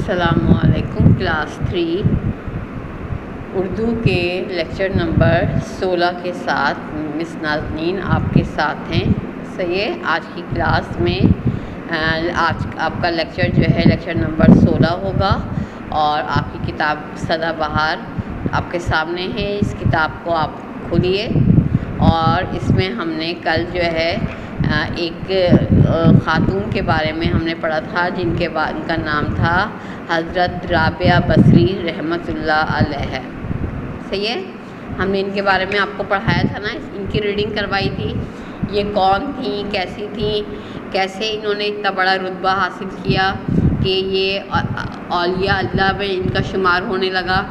السلام علیکم۔ کلاس 3 اردو کے لیکچر نمبر 16 کے ساتھ مس نازنین آپ کے ساتھ ہیں۔ آج کی کلاس میں آج آپ کا لیکچر جو ہے لیکچر نمبر 16 ہوگا، اور آپ کی کتاب سدا بہار آپ کے سامنے ہے۔ اس کتاب کو آپ کھولیے، اور اس میں ہم نے کل جو ہے ایک خاتون کے بارے میں ہم نے پڑھا تھا، ان کا نام تھا حضرت رابعہ بصری رحمۃ اللہ علیہ۔ صحیح ہے، ہم نے ان کے بارے میں آپ کو پڑھایا تھا نا، ان کی ریڈنگ کروائی تھی۔ یہ کون تھیں، کیسی تھیں، کیسے انہوں نے اتنا بڑا رتبہ حاصل کیا کہ یہ اولیاء اللہ میں ان کا شمار ہونے لگا۔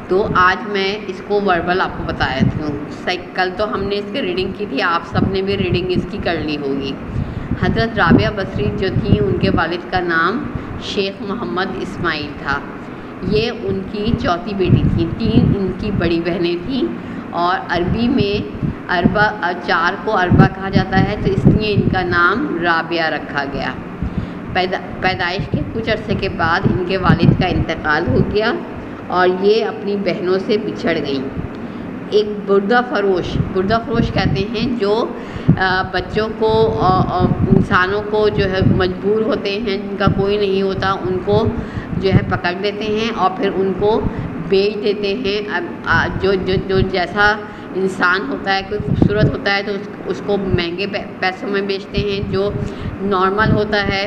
تو آج میں اس کو وربل آپ کو بتایا تھا۔ کل تو ہم نے اس کی ریڈنگ کی تھی، آپ سب نے بھی ریڈنگ اس کی کر لی ہوگی۔ حضرت رابعہ بصری جو تھیں، ان کے والد کا نام شیخ محمد اسماعیل تھا۔ یہ ان کی چوتھی بیٹی تھیں، 3 ان کی بڑی بہنیں تھیں، اور عربی میں 4 کو اربع کہا جاتا ہے، تو اس لیے ان کا نام رابعہ رکھا گیا۔ پیدائش کے کچھ عرصے کے بعد ان کے والد کا انتقال ہو گیا، اور یہ اپنی بہنوں سے بچھڑ گئیں۔ ایک بردہ فروش کہتے ہیں، جو بچوں کو انسانوں کو جو ہے مجبور ہوتے ہیں، جن کا کوئی نہیں ہوتا، ان کو جو ہے پکڑ لیتے ہیں اور پھر ان کو بیچ دیتے ہیں۔ جو جیسا انسان ہوتا ہے، کوئی خوبصورت ہوتا ہے تو اس کو مہنگے پیسوں میں بیچتے ہیں، جو نارمل ہوتا ہے،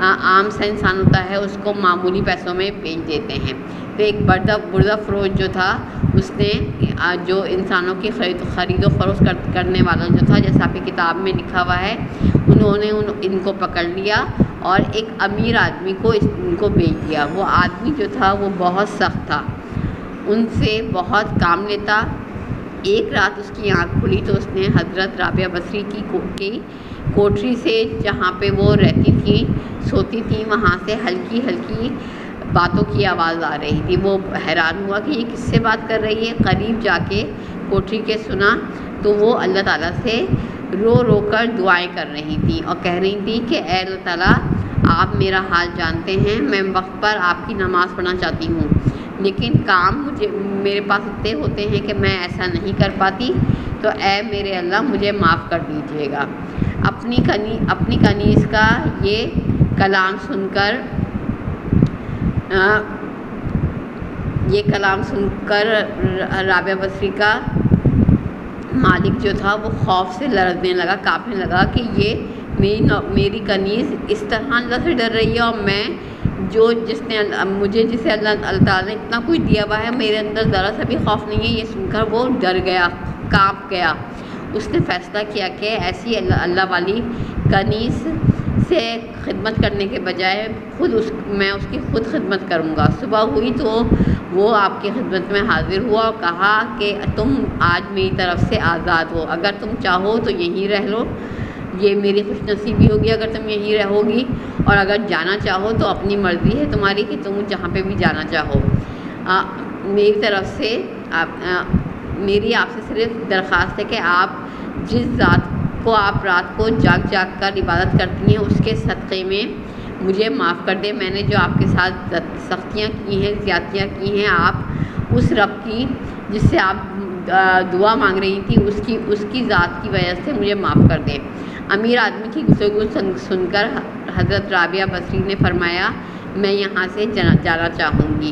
عام سا انسان ہوتا ہے، اس کو معمولی پیسوں میں بیچ دیتے ہیں۔ تو ایک بردہ فروش جو تھا، اس نے جو انسانوں کی خرید و فروخت کرنے والا جو تھا، جیسا آپ کی کتاب میں لکھا ہوا ہے، انہوں نے ان کو پکڑ لیا اور ایک امیر آدمی کو ان کو بیچ دیا۔ وہ آدمی جو تھا وہ بہت سخت تھا، ان سے بہت کام لیتا۔ ایک رات اس کی آنکھ کھلی تو اس نے حضرت رابعہ بصری کی کوٹری سے، جہاں پہ وہ رہتی تھیں، سوتی تھیں، وہاں سے ہلکی ہلکی باتوں کی آواز آ رہی تھی۔ وہ حیران ہوا کہ یہ کس سے بات کر رہی ہے۔ قریب جا کے کوٹری کے سنا تو وہ اللہ تعالیٰ سے رو رو کر دعائیں کر رہی تھیں، اور کہہ رہی تھیں کہ اے اللہ تعالیٰ، آپ میرا حال جانتے ہیں، میں وقت پر آپ کی نماز پڑھنا چاہتی ہوں، لیکن کام میرے پاس اتنے ہوتے ہیں کہ میں ایسا نہیں کر پاتی، تو اے میرے اللہ مجھے معاف کر دیجیے گا۔ اپنی کنیز کا یہ کلام سن کر رابعہ بصری کا مالک جو تھا وہ خوف سے لرزنے لگا، کانپنے لگا کہ یہ میری کنیز اس طرح اللہ سے ڈر رہی ہے، اور میں جسے اللہ تعالیٰ نے اتنا کچھ دیا ہوا ہے، میرے اندر ذرا سا بھی خوف نہیں ہے۔ یہ سن کر وہ ڈر گیا، کانپ گیا۔ اس نے فیصلہ کیا کہ ایسی اللہ والی کنیز سے خدمت کرنے کے بجائے میں اس کی خود خدمت کروں گا۔ صبح ہوئی تو وہ آپ کی خدمت میں حاضر ہوا اور کہا کہ تم آج میری طرف سے آزاد ہو، اگر تم چاہو تو یہیں رہ لو، یہ میری خوش نصیبی ہوگی اگر تم یہیں رہو گی، اور اگر جانا چاہو تو اپنی مرضی ہے تمہاری کہ تم جہاں پہ بھی جانا چاہو۔ میری طرف سے میری آپ سے صرف درخواست ہے کہ آپ جس ذات کو آپ رات کو جاگ کر عبادت کرتی ہیں، اس کے صدقے میں مجھے معاف کر دیں۔ میں نے جو آپ کے ساتھ سختیاں کی ہیں، زیادتیاں کی ہیں، آپ اس رب کی جس سے آپ دعا مانگ رہی تھی، اس کی ذات کی وجہ سے مجھے معاف کر دیں۔ امیر آدمی کی گفتگو سن کر حضرت رابعہ بصری نے فرمایا، میں یہاں سے جانا چاہوں گی۔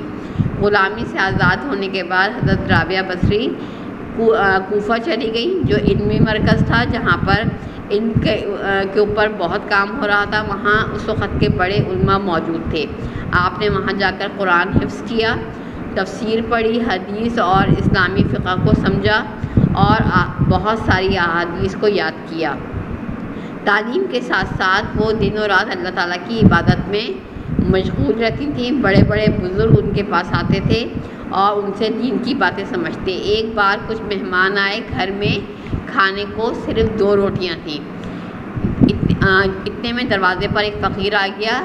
غلامی سے آزاد ہونے کے بعد حضرت رابعہ بصری کوفہ چلی گئی، جو علمی مرکز تھا، جہاں پر ان کے اوپر بہت کام ہو رہا تھا۔ وہاں اس وقت کے بڑے علماء موجود تھے۔ آپ نے وہاں جا کر قرآن حفظ کیا، تفسیر پڑھی، حدیث اور اسلامی فقہ کو سمجھا، اور بہت ساری احادیث کو یاد کیا۔ تعلیم کے ساتھ ساتھ وہ دن و رات اللہ تعالیٰ کی عبادت میں مشغول رہتی تھیں۔ بڑے بڑے بزرگ ان کے پاس آتے تھے اور ان سے دین کی باتیں سمجھتے۔ ایک بار کچھ مہمان آئے، گھر میں کھانے کو صرف 2 روٹیاں تھیں۔ اتنے میں دروازے پر ایک فقیر آ گیا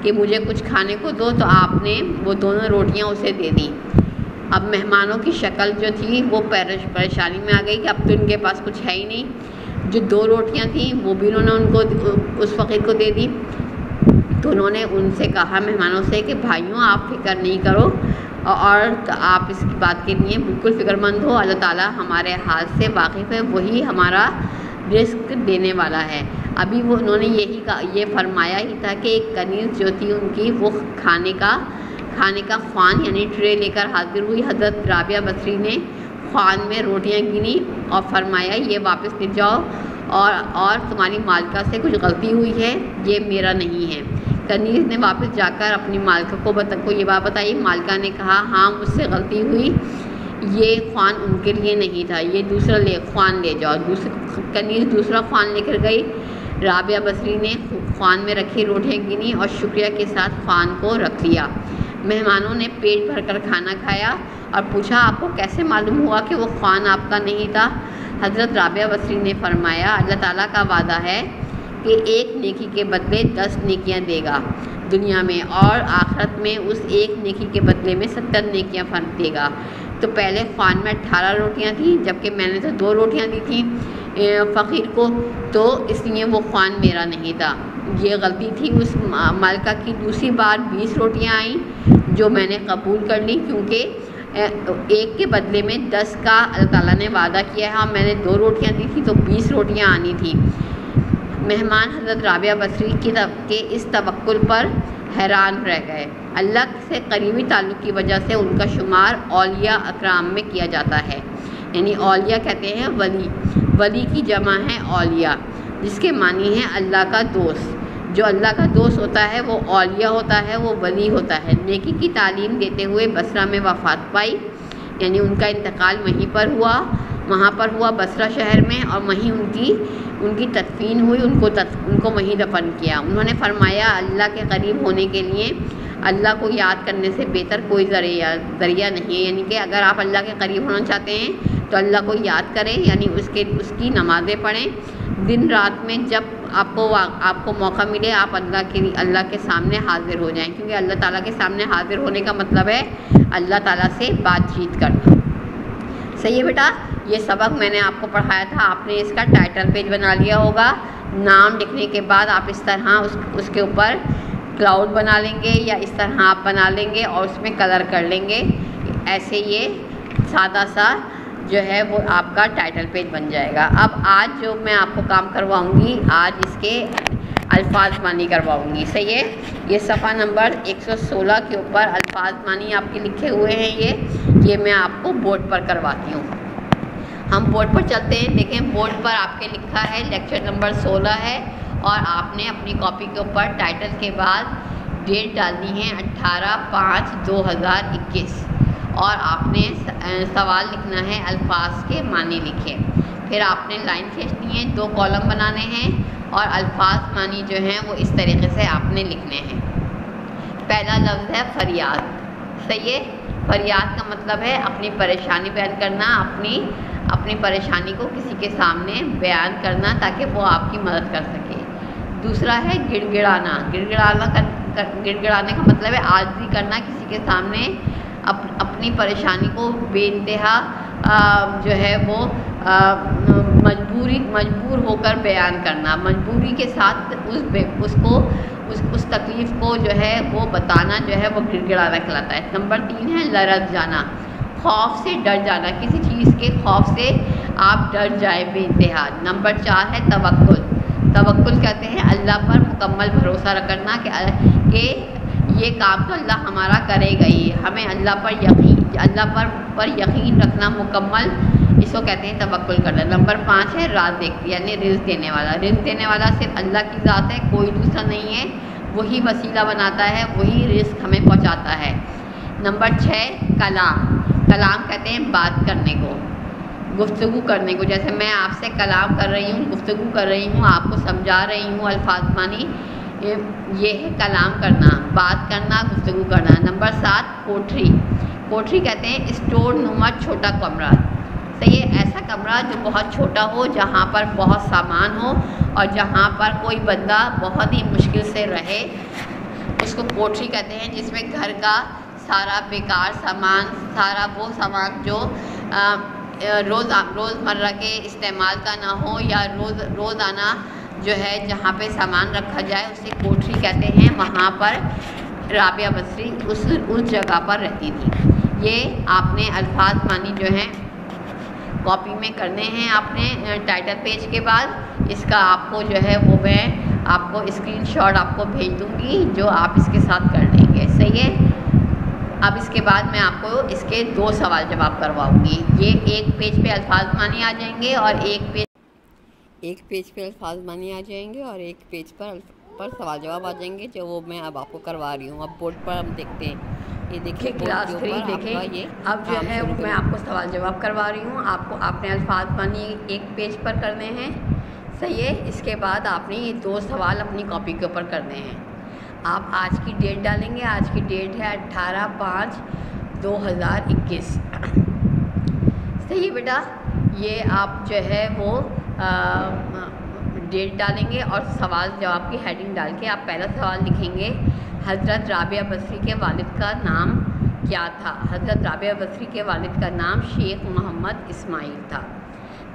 کہ مجھے کچھ کھانے کو دو، تو آپ نے وہ دونوں روٹیاں اسے دے دیں۔ اب مہمانوں کی شکل جو تھی وہ پریشانی میں آ گئی کہ اب تو ان کے پاس کچھ ہے ہی نہیں۔ جو 2 روٹیاں تھیں وہ بھی انہوں نے اس فقیر کو دے دی۔ تو انہوں نے ان سے کہا مہمانوں سے کہ بھائیوں آپ فکر نہیں کرو اور آپ اس کی بات کے لیے بالکل فکر مند ہو، اللہ تعالیٰ ہمارے حال سے واقف ہے، وہی ہمارا رزق دینے والا ہے۔ ابھی وہ انہوں نے یہ فرمایا ہی تھا کہ ایک کنیز جو تھی ان کی وہ کھانے کا خوان یعنی ٹرے لے کر حاضر ہوئی۔ حضرت رابعہ بصری نے خوان میں روٹیاں گنی اور فرمایا یہ واپس لے جاؤ اور تمہاری مالکہ سے کچھ غلطی ہوئی ہے، یہ میرا نہیں ہے۔ کنیز نے واپس جا کر اپنی مالکہ کو یہ بات بتائی۔ مالکہ نے کہا ہاں مجھ سے غلطی ہوئی، یہ خوان ان کے لیے نہیں تھا، یہ دوسرا خوان لے جاؤ۔ کنیز دوسرا خوان لے کر گئی۔ رابعہ بصری نے خوان میں رکھی روٹیاں گنی اور شکریہ کے ساتھ خوان کو رکھ لیا۔ مہمانوں نے پیٹ بھر کر کھانا کھایا اور پوچھا آپ کو کیسے معلوم ہوا کہ وہ خوان آپ کا نہیں تھا؟ حضرت رابعہ بصری نے فرمایا اللہ تعالیٰ کا وعدہ ہے کہ ایک نیکی کے بدلے 10 نیکیاں دے گا دنیا میں، اور آخرت میں اس ایک نیکی کے بدلے میں 70 نیکیاں دے گا۔ تو پہلے خوان میں 18 روٹیاں تھیں، جبکہ میں نے تو 2 روٹیاں دی تھیں فقیر کو، تو اس لیے وہ خوان میرا نہیں تھا، یہ غلطی تھی اس مالکہ کی۔ دوسری بار 20 روٹیاں آئیں جو میں نے قبول کر لی، کیونکہ ایک کے بدلے میں 10 کا اللہ تعالیٰ نے وعدہ کیا ہے اور میں نے 2 روٹیاں دی تھیں تو 20 روٹیاں آنی تھیں۔ مہمان حضرت رابعہ بصری کے اس توکل پر حیران رہ گئے۔ اللہ سے قریبی تعلق کی وجہ سے ان کا شمار اولیاء اکرام میں کیا جاتا ہے، یعنی اولیاء کہتے ہیں ولی کی جمع ہے اولیاء، جس کے معنی ہے اللہ کا دوست۔ جو اللہ کا دوست ہوتا ہے وہ اولیاء ہوتا ہے، وہ ولی ہوتا ہے۔ نیکی کی تعلیم دیتے ہوئے بصرہ میں وفات پائی، یعنی ان کا انتقال وہاں پر ہوا بصرہ شہر میں، اور وہیں ان کی تدفین ہوئی، ان کو وہیں دفن کیا۔ انہوں نے فرمایا اللہ کے قریب ہونے کے لیے اللہ کو یاد کرنے سے بہتر کوئی ذریعہ نہیں ہے، یعنی کہ اگر آپ اللہ کے قریب ہونا چاہتے ہیں تو اللہ کو یاد کریں، یعنی اس کی نمازیں پڑھیں دن رات میں، جب آپ کو موقع ملے آپ اللہ کے سامنے حاضر ہو جائیں، کیونکہ اللہ تعالیٰ کے سامنے حاضر ہونے کا مطلب ہے اللہ تعالیٰ سے بات چیت کرنا۔ صحیح ہے بیٹا، یہ سبق میں نے آپ کو پڑھایا تھا، آپ نے اس کا ٹائٹل پیج بنا لیا ہوگا۔ نام لکھنے کے بعد آپ اس طرح اس کے اوپر کلاؤڈ بنا لیں گے، یا اس طرح آپ بنا لیں گے اور اس میں کلر کر لیں گے، ایسے یہ سادہ سا جو ہے وہ آپ کا ٹائٹل پیج بن جائے گا۔ اب آج جو میں آپ کو کام کرواؤں گی، آج اس کے الفاظ معنی کرواؤں گی۔ صحیح ہے، یہ صفحہ نمبر 116 کے اوپر الفاظ معنی آپ کے لکھے ہوئے ہیں، یہ میں آپ کو بورڈ پر کرواتی ہوں۔ ہم بورڈ پر چلتے ہیں، دیکھیں بورڈ پر آپ کے لکھا ہے لیکچر نمبر 16 ہے، اور آپ نے اپنی کاپی کے اوپر ٹائٹل کے بعد ڈیٹ ڈالنی ہے 18/5/2021، اور آپ نے سوال لکھنا ہے الفاظ کے معنی لکھیں۔ پھر آپ نے لائن کھینچنی ہے، 2 کالم بنانے ہیں، اور الفاظ معنی جو ہیں وہ اس طریقے سے آپ نے لکھنے ہیں۔ پہلا لفظ ہے فریاد۔ صحیح ہے، فریاد کا مطلب ہے اپنی پریشانی بیان کرنا، اپنی پریشانی کو کسی کے سامنے بیان کرنا تاکہ وہ آپ کی مدد کر سکے۔ دوسرا ہے گڑ گڑانا۔ گڑگڑانے کا مطلب ہے عاجزی کرنا، کسی کے سامنے اپنی پریشانی کو بے انتہا جو ہے وہ مجبور ہو کر بیان کرنا، مجبوری کے ساتھ اس تکلیف کو جو ہے وہ بتانا جو ہے وہ گڑ گڑانا کہلاتا ہے۔ نمبر 3 ہے لرز جانا، خوف سے ڈر جانا، کسی چیز کے خوف سے آپ ڈر جائیں بے انتہا۔ نمبر 4 ہے توکل۔ توکل کہتے ہیں اللہ پر مکمل بھروسہ رکھنا کہ یہ کام تو اللہ ہمارا کرے گا ہی، ہمیں اللہ پر یقین رکھنا مکمل، اس کو کہتے ہیں توکل کرنا۔ نمبر 5 ہے رازق، یعنی رزق دینے والا۔ رزق دینے والا صرف اللہ کی ذات ہے، کوئی دوسرا نہیں ہے، وہی وسیلہ بناتا ہے، وہی رزق ہمیں پہنچاتا ہے۔ نمبر 6 کلام۔ کلام کہتے ہیں بات کرنے کو، گفتگو کرنے کو، جیسے میں آپ سے کلام کر رہی ہوں، گفتگو کر رہی ہوں، آپ کو سمجھا رہی ہوں الفاظ معنی، یہ ہے کلام کرنا، بات کرنا، گفتگو کرنا۔ نمبر 7 کوٹھری۔ کوٹھری کہتے ہیں اسٹور نما چھوٹا کمرہ۔ صحیح ہے، ایسا کمرہ جو بہت چھوٹا ہو، جہاں پر بہت سامان ہو اور جہاں پر کوئی بندہ بہت ہی مشکل سے رہے، اس کو کوٹھری کہتے ہیں، جس میں گھر کا سارا بیکار سامان، سارا وہ سامان جو روزمرہ کے استعمال کا نہ ہو یا روزانہ جو ہے جہاں پہ سامان رکھا جائے اسے کوٹری کہتے ہیں، وہاں پر رابعہ بصری اس جگہ پر رہتی تھی۔ یہ آپ نے الفاظ معنی جو ہیں کاپی میں کرنے ہیں آپ نے ٹائٹل پیج کے بعد۔ اس کا آپ کو جو ہے وہ میں آپ کو اسکرین شاٹ آپ کو بھیج دوں گی جو آپ اس کے ساتھ کر لیں گے، صحیح ہے۔ اب اس کے بعد میں آپ کو اس کے 2 سوال جواب کرواؤں گی۔ یہ ایک پیج پہ الفاظ معنی آ جائیں گے اور ایک پیج پہ الفاظ معنی آ جائیں گے اور ایک پیج پر سوال جواب آ جائیں گے، جو وہ میں اب آپ کو کروا رہی ہوں۔ اب بورڈ پر ہم دیکھتے ہیں، یہ دیکھیں کلاس 3 دیکھیں۔ اب جو ہے میں آپ کو سوال جواب کروا رہی ہوں، آپ نے الفاظ معنی ایک پیج پر کرنے ہیں، صحیح ہے۔ اس کے بعد آپ نے یہ 2 سوال اپنی کاپی کے اوپر کرنے ہیں۔ آپ آج کی ڈیٹ ڈالیں گے، آج کی ڈیٹ ہے 18/5/2021، صحیح ہے بیٹا۔ یہ آپ جو ہے وہ ڈیٹ ڈالیں گے اور سوال جواب کی ہیڈنگ ڈال کے آپ پہلا سوال لکھیں گے، حضرت رابعہ بصری کے والد کا نام کیا تھا؟ حضرت رابعہ بصری کے والد کا نام شیخ محمد اسماعیل تھا۔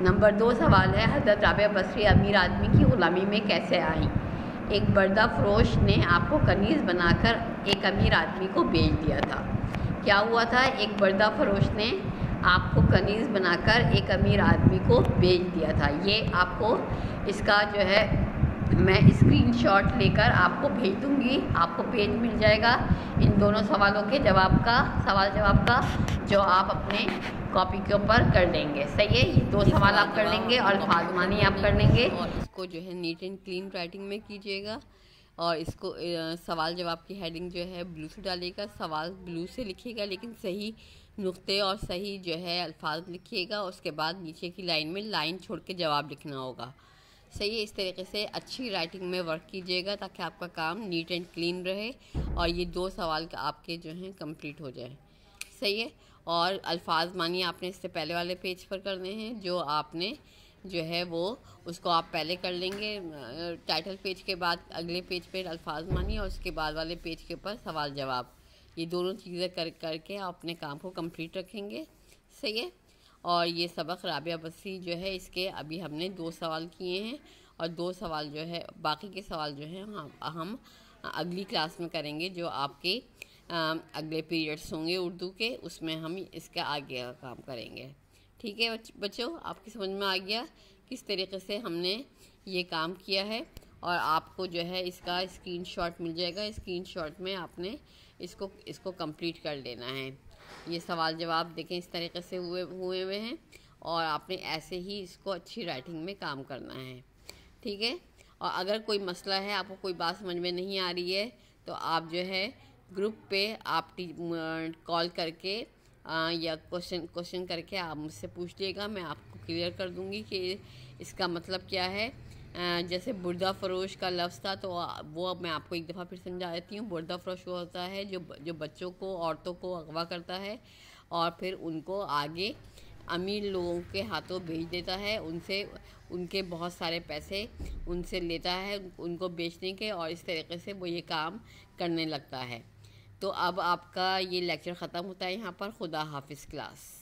نمبر 2 سوال ہے، حضرت رابعہ بصری امیر آدمی کی غلامی میں کیسے آئیں؟ ایک بردہ فروش نے آپ کو کنیز بنا کر ایک امیر آدمی کو بیچ دیا تھا۔ کیا ہوا تھا؟ ایک بردہ فروش نے آپ کو کنیز بنا کر ایک امیر آدمی کو بیچ دیا تھا۔ یہ آپ کو اس کا جو ہے میں اسکرین شاٹ لے کر آپ کو بھیج دوں گی، آپ کو پیج مل جائے گا ان دونوں سوالوں کے سوال جواب کا، جو آپ اپنے کاپی کے اوپر کر لیں گے، صحیح ہے۔ یہ 2 سوال آپ کر لیں گے اور الفاظ معنی آپ کر لیں گے، اور اس کو جو ہے نیٹ اینڈ کلین رائٹنگ میں کیجیے گا اور اس کو سوال جواب کی ہیڈنگ جو ہے بلو سے ڈالے گا، سوال بلو سے لکھیے گا لیکن صحیح نقطے اور صحیح جو ہے الفاظ لکھیے گا۔ اس کے بعد نیچے کی لائن میں لائن چھوڑ کے جواب لکھنا ہوگا، صحیح ہے۔ اس طریقے سے اچھی رائٹنگ میں ورک کیجیے گا تاکہ آپ کا کام نیٹ اینڈ کلین رہے اور یہ 2 سوال آپ کے جو ہیں کمپلیٹ ہو جائیں، صحیح ہے۔ اور الفاظ معنی آپ نے اس سے پہلے والے پیج پر کرنے ہیں، جو آپ نے جو ہے وہ اس کو آپ پہلے کر لیں گے ٹائٹل پیج کے بعد، اگلے پیج پہ الفاظ معنی اور اس کے بعد والے پیج کے اوپر سوال جواب۔ یہ دونوں چیزیں کر کے آپ اپنے کام کو کمپلیٹ رکھیں گے، صحیح ہے۔ اور یہ سبق رابعہ بصری جو ہے اس کے ابھی ہم نے 2 سوال کیے ہیں اور 2 سوال جو ہے باقی کے سوال جو ہیں ہم اگلی کلاس میں کریں گے، جو آپ کے اگلے پیریڈس ہوں گے اردو کے، اس میں ہم اس کا آگے کا کام کریں گے، ٹھیک ہے بچوں۔ آپ کی سمجھ میں آ گیا کس طریقے سے ہم نے یہ کام کیا ہے، اور آپ کو جو ہے اس کا اسکرین شاٹ مل جائے گا۔ اسکرین شاٹ میں آپ نے اس کو کمپلیٹ کر لینا ہے۔ یہ سوال جواب دیکھیں اس طریقے سے ہوئے ہیں اور آپ نے ایسے ہی اس کو اچھی رائٹنگ میں کام کرنا ہے، ٹھیک ہے۔ اور اگر کوئی مسئلہ ہے، آپ کو کوئی بات سمجھ میں نہیں آ رہی ہے، تو آپ جو ہے گروپ پہ آپ کال کر کے یا کوشچن کر کے آپ مجھ سے پوچھ لیے گا، میں آپ کو کلیئر کر دوں گی کہ اس کا مطلب کیا ہے۔ جیسے بردہ فروش کا لفظ تھا تو وہ میں آپ کو ایک دفعہ پھر سمجھا دیتی ہوں۔ بردہ فروش وہ ہوتا ہے جو بچوں کو، عورتوں کو اغوا کرتا ہے اور پھر ان کو آگے امیر لوگوں کے ہاتھوں بھیج دیتا ہے، ان کے بہت سارے پیسے ان سے لیتا ہے ان کو بیچنے کے، اور اس طریقے سے وہ یہ کام کرنے لگتا ہے۔ تو اب آپ کا یہ لیکچر ختم ہوتا ہے یہاں پر۔ خدا حافظ کلاس۔